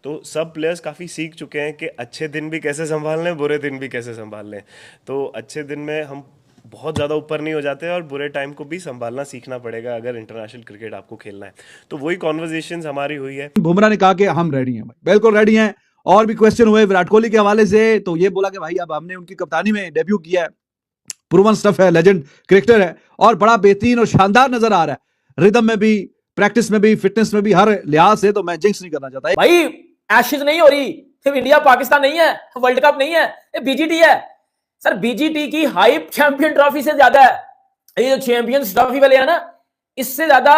तो सब प्लेयर्स काफ़ी सीख चुके हैं कि अच्छे दिन भी कैसे संभालने हैं, बुरे दिन भी कैसे संभालने हैं। तो अच्छे दिन में हम बहुत ज़्यादा ऊपर नहीं हो जाते और बुरे टाइम को भी संभालना सीखना पड़ेगा अगर इंटरनेशनल क्रिकेट आपको खेलना है। तो वही कॉन्वर्जेशंस हमारी हुई है। बुमराह ने कहा कि हम रेडी हैं भाई, बिल्कुल रेडी हैं। और भी क्वेश्चन हुए विराट कोहली के हवाले से, तो ये बोला कि भाई अब हमने उनकी कप्तानी में डेब्यू किया है, प्रूवन स्टफ है, लेजेंड क्रिकेटर है और बड़ा बेहतरीन और शानदार नजर आ रहा है, रिदम में भी, प्रैक्टिस में भी, फिटनेस में भी, हर लिहाज से। तो मैं जिंक्स नहीं करना चाहता भाई। एशेज नहीं हो रही, सिर्फ इंडिया पाकिस्तान नहीं है, वर्ल्ड कप नहीं है, ये बीजीटी है सर। बीजीटी की हाइप चैंपियन ट्रॉफी से ज्यादा है। ये जो चैंपियंस ट्रॉफी वाले है ना, इससे ज्यादा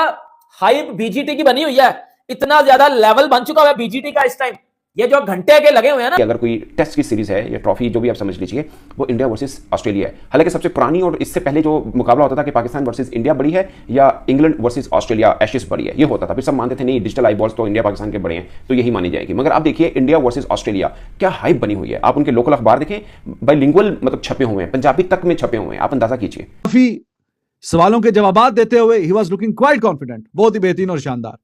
हाइप बीजीटी की बनी हुई है। इतना ज्यादा लेवल बन चुका है बीजीटी का इस टाइम, ये जो घंटे के लगे हुए हैं ना। अगर कोई टेस्ट की सीरीज है या ट्रॉफी जो भी आप समझ लीजिए, वो इंडिया वर्सेस ऑस्ट्रेलिया है। हालांकि सबसे पुरानी और इससे पहले जो मुकाबला होता था कि पाकिस्तान वर्सेस इंडिया बड़ी है या इंग्लैंड वर्सेस ऑस्ट्रेलिया एशेज बड़ी है, ये होता था। फिर सब मानते थे नहीं, डिजिटल आई बॉल्स तो इंडिया पाकिस्तान के बड़े हैं, तो यही मानी जाएगी। मगर आप देखिए इंडिया वर्सेस ऑस्ट्रेलिया, क्या हाइप बनी हुई है। आप उनके लोकल अखबार देखें, बाइलिंगुअल मतलब छपे हुए हैं, पंजाबी तक में छपे हुए हैं, आप अंदाजा कीजिए। काफी सवालों के जवाब देते हुए he was looking quite confident, बहुत ही बेहतरीन और शानदार।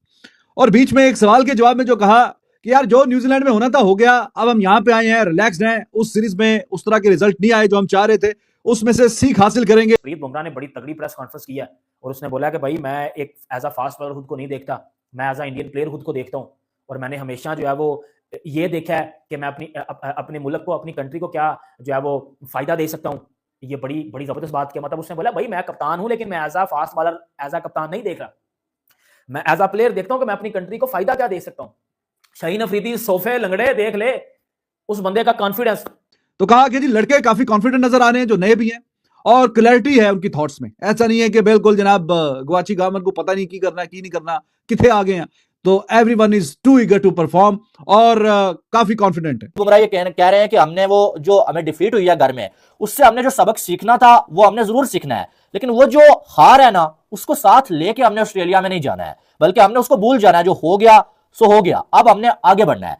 और बीच में एक सवाल के जवाब में जो कहा कि यार जो न्यूजीलैंड में होना था हो गया, अब हम यहां पे आए हैं, रिलैक्स्ड हैं, उस सीरीज में उस तरह के रिजल्ट नहीं आए जो हम चाह रहे थे, उसमें से सीख हासिल करेंगे। जसप्रीत बुमराह ने बड़ी तगड़ी प्रेस कॉन्फ्रेंस की है और उसने बोला कि भाई मैं एक एज अ फास्ट बॉलर खुद को नहीं देखता, मैं एज अ इंडियन प्लेयर खुद को देखता हूं और मैंने हमेशा जो है वो ये देखा है कि मैं अपने मुल्क को, अपनी कंट्री को क्या जो है वो फायदा दे सकता हूं। ये बड़ी बड़ी जबरदस्त बात किया। मतलब उसने बोला भाई मैं कप्तान हूं, लेकिन मैं as a fast bowler, as a कप्तान नहीं देख रहा, मैं एज अ प्लेयर देखता हूं कि मैं अपनी कंट्री को फायदा क्या दे सकता हूं। शाहीन अफरीदी सोफे लंगड़े देख ले उस बंदे का कॉन्फिडेंस। तो कहा कि जी लड़के काफी कॉन्फिडेंट नजर आ रहे हैं जो नए भी हैं और क्लैरिटी है उनकी थॉट्स में। ऐसा नहीं है कि बिल्कुल जनाब गुआची गवर्नमेंट को पता नहीं की करना की नहीं करना, किथे आ गए हैं। तो everyone is too eager to perform और काफी कॉन्फिडेंट है। बुमराह ये कह रहे हैं कि हमने वो जो हमें डिफीट हुई है घर में, उससे हमने जो सबक सीखना था वो हमने जरूर सीखना है, लेकिन वो जो हार है ना, उसको साथ लेके हमने ऑस्ट्रेलिया में नहीं जाना है, बल्कि हमने उसको भूल जाना है। जो हो गया सो हो गया, अब हमने आगे बढ़ना है।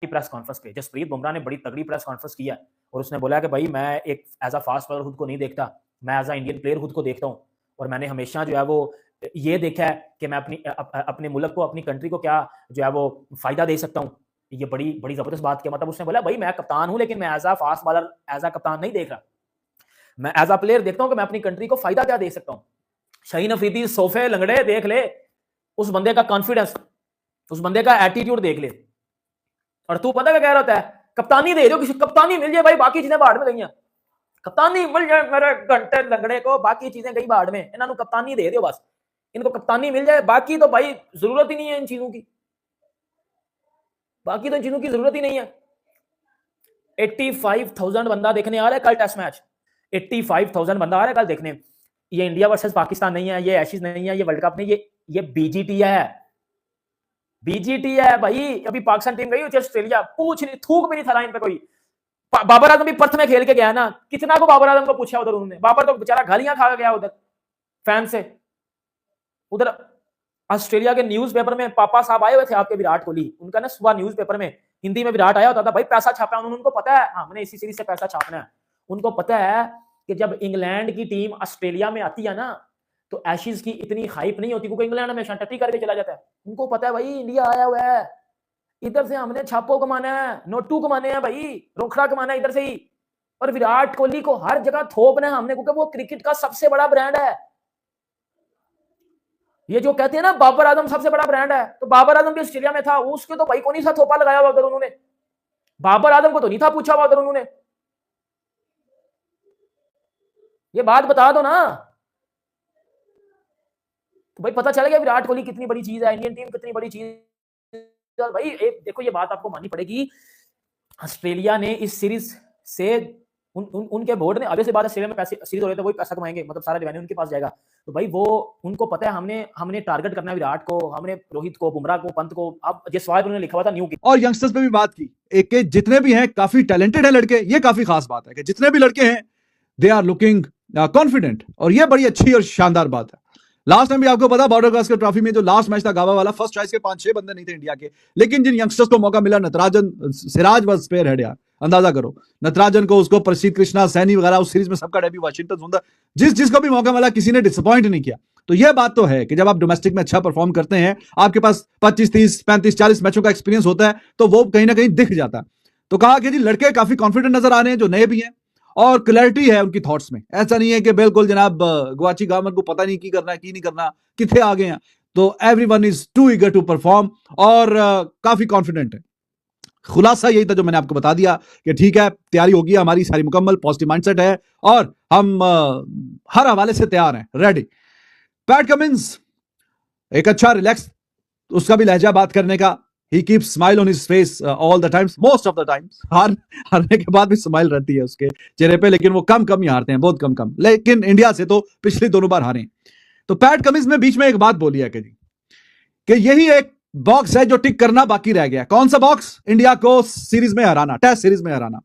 प्रेस कॉन्फ्रेंस पे जसप्रीत बुमराह ने बड़ी तगड़ी प्रेस कॉन्फ्रेंस की है और उसने बोला कि भाई मैं एक एज अ फास्ट बॉलर खुद को नहीं देखता, मैं एज अ इंडियन प्लेयर खुद को देखता हूं और मैंने हमेशा जो है वो ये देखा है कि मैं अपने मुल्क को, अपनी कंट्री को क्या जो है वो फायदा दे सकता हूं। ये बड़ी बड़ी जबरदस्त बात किया। मतलब उसने बोला भाई मैं कप्तान हूं, लेकिन मैं as a fast bowler, as a कप्तान नहीं देख रहा, मैं एज अ प्लेयर देखता हूं कि मैं अपनी कंट्री को फायदा क्या दे सकता हूं। शाहीन अफरीदी सोफे लंगड़े देख ले उस बंदे का कॉन्फिडेंस, उस बंदे का एटीट्यूड देख ले। और तू पता क्या कह रहा होता है, कप्तानी दे दो, किसी कप्तानी मिल जाए भाई, बाकी चीजें बाढ़ में गई हैं। कप्तानी मिल जाए मेरे घंटे लंगड़े को, बाकी चीजें गई बाढ़ में, इन्होंने कप्तानी दे दो बस, इनको कप्तानी मिल जाए, बाकी तो भाई जरूरत ही नहीं है इन चीजों की, बाकी तो इन चीजों की जरूरत ही नहीं है। 85,000 बंदा देखने आ रहा है कल टेस्ट मैच, 85,000 बंदा आ रहा है कल देखने। ये इंडिया वर्सेस पाकिस्तान नहीं है, ये एशेज नहीं है, ये वर्ल्ड कप नहीं, ये बीजीटी है, बीजीटी है भाई। अभी पाकिस्तान टीम गई थी ऑस्ट्रेलिया, पूछ नहीं, थूक भी नहीं था लाइन पे कोई। बाबर आजम भी पर्थ में खेल के गया ना, कितना को बाबर आजम को पूछा उधर उन्होंने, बाबर तो बेचारा गालियां खा गया उधर फैन से। उधर ऑस्ट्रेलिया के न्यूज़पेपर में पापा साहब आए हुए थे आपके विराट कोहली, उनका ना सुबह न्यूज़पेपर में हिंदी में विराट आया होता था, भाई पैसा छापा उन्होंने, उनको पता है हमने इसी सीरीज से पैसा छापना है। उनको पता है कि जब इंग्लैंड की टीम ऑस्ट्रेलिया में आती है ना, तो एशेज की इतनी हाइप नहीं होती, क्योंकि इंग्लैंड हमेशा टट्टी करके चला जाता है। उनको पता है भाई इंडिया आया हुआ है, इधर से हमने छापो कमाना है, नोटू कमाने हैं भाई, रोखड़ा कमाना है इधर से ही, और विराट कोहली को हर जगह थोपना है हमने, क्योंकि वो क्रिकेट का सबसे बड़ा ब्रांड है। ये जो कहते हैं ना बाबर आजम सबसे बड़ा ब्रांड है, तो बाबर आजम भी ऑस्ट्रेलिया में था, उसके तो भाई कौन सा थोपा लगाया हुआ उधर उन्होंने, बाबर आजम को तो नहीं था पूछा हुआ उधर उन्होंने। ये बात बता दो ना, तो भाई पता चल गया विराट कोहली कितनी बड़ी चीज है, इंडियन टीम कितनी बड़ी चीज है भाई। एक देखो ये बात आपको माननी पड़ेगी, ऑस्ट्रेलिया ने इस सीरीज से उनके बोर्ड ने, अभी से बात ऑस्ट्रेलिया में पैसे सीरीज हो रहे थे, वही पैसा कमाएंगे, मतलब सारा रेवेन्यू उनके पास जाएगा। तो भाई वो उनको पता है हमने टारगेट करना है विराट को, हमने रोहित को, बुमराह को, पंत को। अब जिस सवाल उन्होंने लिखा हुआ था न्यू की, और यंगस्टर्स पे भी बात की, एक के जितने भी हैं काफी टैलेंटेड है लड़के। ये काफी खास बात है कि जितने भी लड़के हैं दे आर लुकिंग कॉन्फिडेंट, और ये बड़ी अच्छी और शानदार बात है। लास्ट टाइम भी आपको पता बॉर्डर गावस्कर ट्रॉफी में जो लास्ट मैच था गावा वाला, फर्स्ट चॉइस के 5-6 बंदे नहीं थे इंडिया के, लेकिन जिन यंगस्टर्स को मौका मिला, नटराजन, सिराज बस स्पेयर हेड यार, अंदाजा करो, नटराजन को, उसको प्रसिद्ध कृष्णा, सैनी वगैरह, उस सीरीज में सबका डेब्यू, वाशिंगटन सुंदर, जिसको भी मौका मिला किसी ने डिसअपॉइंट नहीं किया। तो यह बात तो है कि जब आप डोमेस्टिक में अच्छा परफॉर्म करते हैं, आपके पास 25, 30, 35, 40 मैचों का एक्सपीरियंस होता है, तो वो कहीं ना कहीं दिख जाता है। तो कहा कि जी लड़के काफी कॉन्फिडेंट नजर आ रहे हैं, जो नए भी हैं, और क्लैरिटी है उनकी थॉट्स में। ऐसा नहीं है कि बिल्कुल जनाब गुआची गवर्नमेंट को पता नहीं की करना है, की नहीं करना, कितने आ गए हैं। तो everyone is too eager to perform और काफी कॉन्फिडेंट है। खुलासा यही था जो मैंने आपको बता दिया कि ठीक है, तैयारी होगी हमारी सारी मुकम्मल, पॉजिटिव माइंडसेट है और हम हर हवाले से तैयार हैं, रेडी। पैट कमिंस एक अच्छा रिलैक्स, उसका भी लहजा बात करने का, he keeps smile on his face all the times, most of the times. हारने के बाद भी स्माइल रहती है उसके चेहरे पे, लेकिन वो कम ही हारते हैं, बहुत कम। लेकिन इंडिया से तो पिछली दोनों बार हारे। तो पैट कमिंस ने बीच में एक बात बोली है कि यही एक बॉक्स है जो टिक करना बाकी रह गया। कौन सा बॉक्स? इंडिया को सीरीज में हराना, टेस्ट सीरीज में हराना।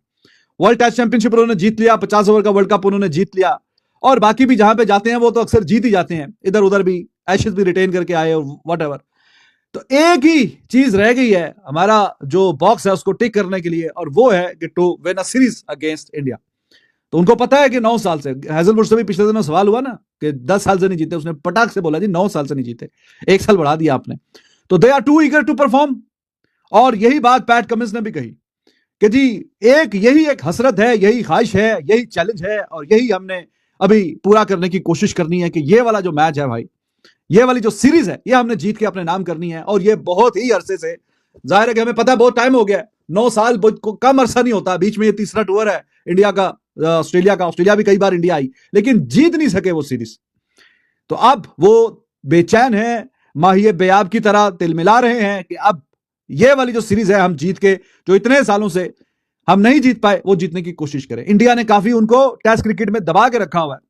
वर्ल्ड टेस्ट चैंपियनशिप उन्होंने जीत लिया, 50 ओवर का वर्ल्ड कप उन्होंने जीत लिया, और बाकी भी जहां पे जाते हैं वो तो अक्सर जीत ही जाते हैं, इधर उधर भी एशेज भी रिटेन करके आए और व्हाटएवर। तो एक ही चीज रह गई है हमारा जो बॉक्स है उसको टिक करने के लिए, और वो है कि to win a series against India. तो उनको पता है कि 9 साल से, हैजलवुड से भी पिछले दिनों सवाल हुआ ना कि 10 साल से नहीं जीते, उसने पटाख से बोला जी 9 साल से नहीं जीते, 1 साल बढ़ा दिया आपने। तो they are too eager to perform. और यही बात पैट कमिंस ने भी कही कि जी यही एक हसरत है, यही ख्वाहिश है, यही चैलेंज है, और यही हमने अभी पूरा करने की कोशिश करनी है कि ये वाला जो मैच है भाई, ये वाली जो सीरीज है, ये हमने जीत के अपने नाम करनी है। और ये बहुत ही अरसे से, जाहिर है कि हमें पता है बहुत टाइम हो गया, 9 साल कम अरसा नहीं होता, बीच में ये तीसरा टूर है इंडिया का, ऑस्ट्रेलिया भी कई बार इंडिया आई, लेकिन जीत नहीं सके वो सीरीज। तो अब वो बेचैन है, माहिए बेयाब की तरह तिलमिला रहे हैं कि अब ये वाली जो सीरीज है हम जीत के, जो इतने सालों से हम नहीं जीत पाए, वो जीतने की कोशिश करें। इंडिया ने काफी उनको टेस्ट क्रिकेट में दबा के रखा हुआ है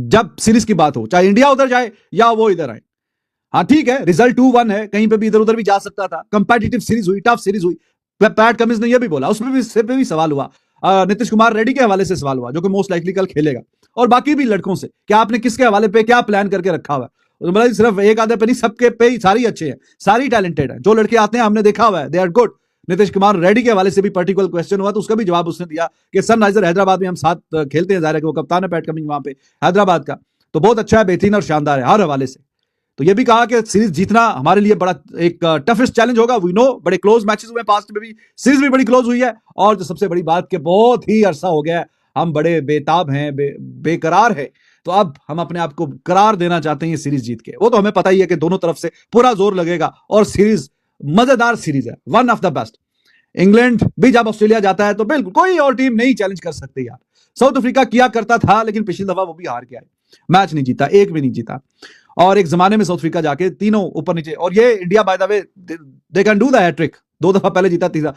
जब सीरीज की बात हो, चाहे इंडिया उधर जाए या वो इधर आए। हाँ ठीक है, रिजल्ट 2-1 है, कहीं पे भी इधर उधर भी जा सकता था, कंपेटिटिव सीरीज हुई, टफ सीरीज हुई। पैट कमिंस ने यह भी बोला, उसमें भी सवाल हुआ, नीतीश कुमार रेड्डी के हवाले से सवाल हुआ, जो कि मोस्ट लाइकली कल खेलेगा, और बाकी भी लड़कों से कि आपने किसके हवाले पे क्या प्लान करके रखा हुआ है। मतलब सिर्फ एक आधे पे नहीं, सबके पे ही सारी अच्छे हैं, सारी टैलेंटेड है, जो लड़के आते हैं हमने देखा हुआ है, they are good. Nitish Kumar Reddy के हवाले से भी पर्टिकुलर क्वेश्चन हुआ तो उसका भी जवाब उसने दिया कि सनराइजर हैदराबाद में हम साथ खेलते हैं, जाहिर है कि वो कप्तान है पैट कमिंस वहां पे हैदराबाद का, तो बहुत अच्छा है, बेहतरीन और शानदार है हर हवाले से। तो ये भी कहा कि सीरीज जीतना हमारे लिए बड़ा एक टफेस्ट चैलेंज होगा, वी नो, बड़े क्लोज मैचेस हुए पास्ट में भी, सीरीज भी बड़ी क्लोज हुई है, और जो सबसे बड़ी बात कि बहुत ही अरसा हो गया है, हम बड़े बेताब हैं, बेकरार है, तो अब हम अपने आप को करार देना चाहते हैं ये सीरीज जीत के। वो तो हमें पता ही है कि दोनों तरफ से पूरा जोर लगेगा, और सीरीज मजेदार सीरीज है, one of the best. England भी जब ऑस्ट्रेलिया जाता है तो बिल्कुल कोई और टीम नहीं चैलेंज कर सकती यार। साउथ अफ्रीका किया करता था, लेकिन पिछली दफा वो भी हार के आए, मैच नहीं जीता, एक भी नहीं जीता, और एक जमाने में साउथ अफ्रीका जाके तीनों ऊपर नीचे, और ये India by the way they can do the hat trick, 2 दफा पहले जीता, तीसरा